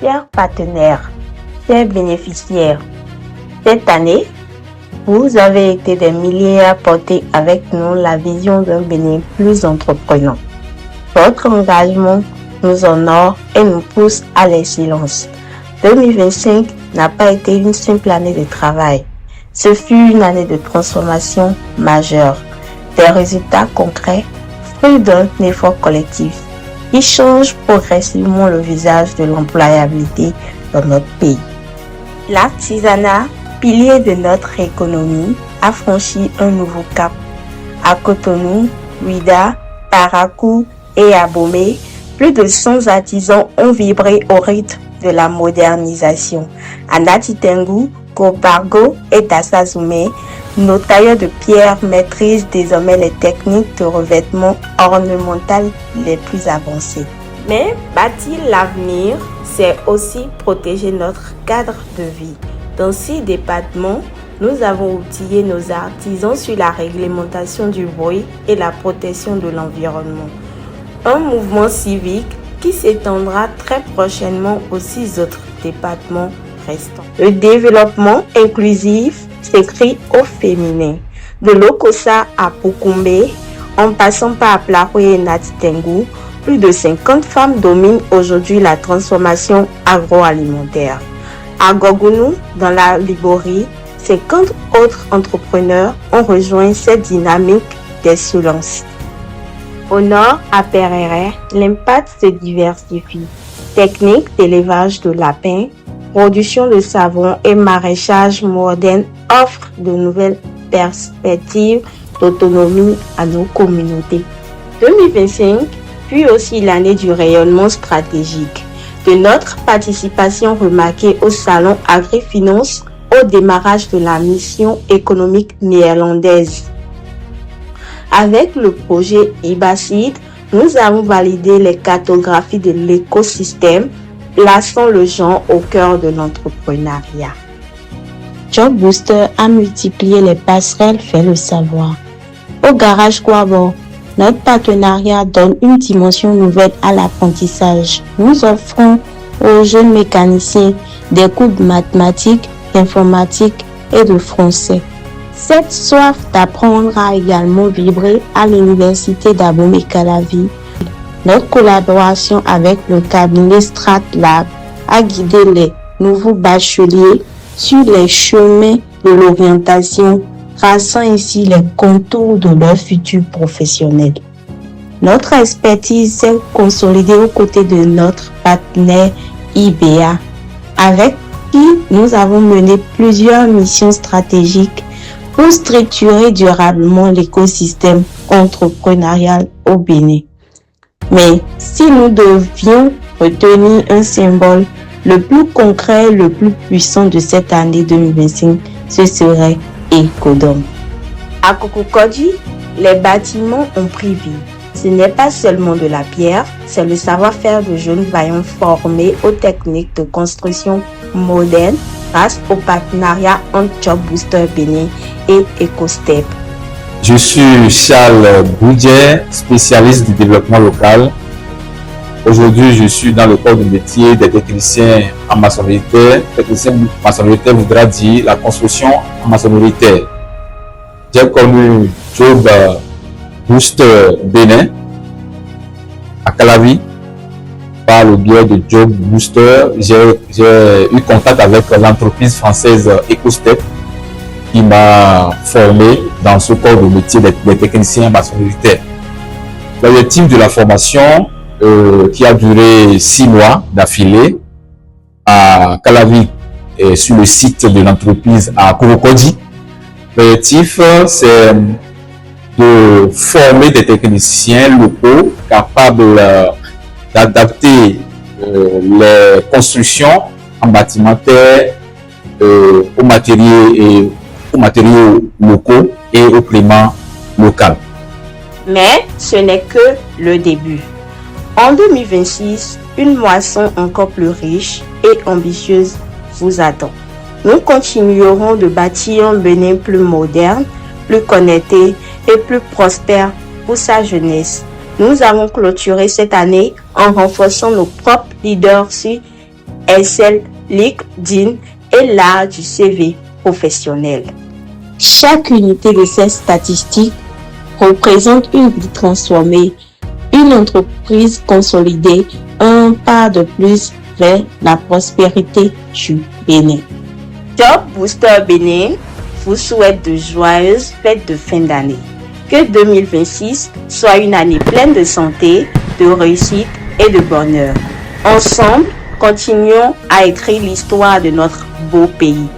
Chers partenaires, chers bénéficiaires, cette année, vous avez été des milliers à porter avec nous la vision d'un Bénin plus entreprenant. Votre engagement nous honore et nous pousse à l'excellence. 2025 n'a pas été une simple année de travail. Ce fut une année de transformation majeure. Des résultats concrets, fruits d'un effort collectif qui change progressivement le visage de l'employabilité dans notre pays. L'artisanat, pilier de notre économie, a franchi un nouveau cap. À Cotonou, Ouidah, Parakou et Abomey, plus de 100 artisans ont vibré au rythme de la modernisation. À Nati Tengou, Kobargo et Dassazoumé, nos tailleurs de pierre maîtrisent désormais les techniques de revêtement ornemental les plus avancées. Mais bâtir l'avenir, c'est aussi protéger notre cadre de vie. Dans 6 départements, nous avons outillé nos artisans sur la réglementation du bruit et la protection de l'environnement. Un mouvement civique qui s'étendra très prochainement aux 6 autres départements restants. Le développement inclusif s'écrit au féminin. De Lokossa à Poukoumbe, en passant par Plahoué et Nati Tengou, plus de 50 femmes dominent aujourd'hui la transformation agroalimentaire. À Gogounou, dans la Liborie, 50 autres entrepreneurs ont rejoint cette dynamique d'excellence. Au nord, à Perere, l'impact se diversifie. Techniques d'élevage de lapins, production de savon et maraîchage moderne offrent de nouvelles perspectives d'autonomie à nos communautés. 2025 fut aussi l'année du rayonnement stratégique, de notre participation remarquée au salon Agri-Finance au démarrage de la mission économique néerlandaise. Avec le projet IBACID, nous avons validé les cartographies de l'écosystème, plaçant le genre au cœur de l'entrepreneuriat. Job Booster a multiplié les passerelles, fait le savoir. Au garage Guabo, notre partenariat donne une dimension nouvelle à l'apprentissage. Nous offrons aux jeunes mécaniciens des cours de mathématiques, d'informatique et de français. Cette soif d'apprendre a également vibré à l'université d'Abomey-Calavi. Notre collaboration avec le cabinet StratLab a guidé les nouveaux bacheliers sur les chemins de l'orientation, traçant ainsi les contours de leur futur professionnel. Notre expertise s'est consolidée aux côtés de notre partenaire IBA, avec qui nous avons mené plusieurs missions stratégiques pour structurer durablement l'écosystème entrepreneurial au Bénin. Mais si nous devions retenir un symbole, le plus concret, le plus puissant de cette année 2025, ce serait Ecodome. À Kokokodji, les bâtiments ont pris vie. Ce n'est pas seulement de la pierre, c'est le savoir-faire de jeunes vaillants formés aux techniques de construction modernes grâce au partenariat entre Job Booster Bénin et EcoStep. Je suis Charles Boudier, spécialiste du développement local. Aujourd'hui, je suis dans le corps du métier des techniciens en maçonnerie terre. Technicien en maçonnerie terre voudra dire la construction en maçonnerie terre. J'ai connu Job Booster Bénin à Calavi. Par le biais de Job Booster, j'ai eu contact avec l'entreprise française EcoStep qui m'a formé dans ce corps de métier des techniciens en maçonnerie terre. L'objectif de la formation qui a duré 6 mois d'affilée à Calavi et sur le site de l'entreprise à Kokokodji. L'objectif, c'est de former des techniciens locaux capables d'adapter les constructions en bâtiment terre aux matériaux locaux et au climat local. Mais ce n'est que le début. En 2026, une moisson encore plus riche et ambitieuse vous attend. Nous continuerons de bâtir un Bénin plus moderne, plus connecté et plus prospère pour sa jeunesse. Nous avons clôturé cette année en renforçant nos propres leaderships Excel, LinkedIn et l'art du CV professionnel. Chaque unité de ces statistiques représente une vie transformée, une entreprise consolidée, un pas de plus vers la prospérité du Bénin. Job Booster Bénin vous souhaite de joyeuses fêtes de fin d'année. Que 2026 soit une année pleine de santé, de réussite et de bonheur. Ensemble, continuons à écrire l'histoire de notre beau pays.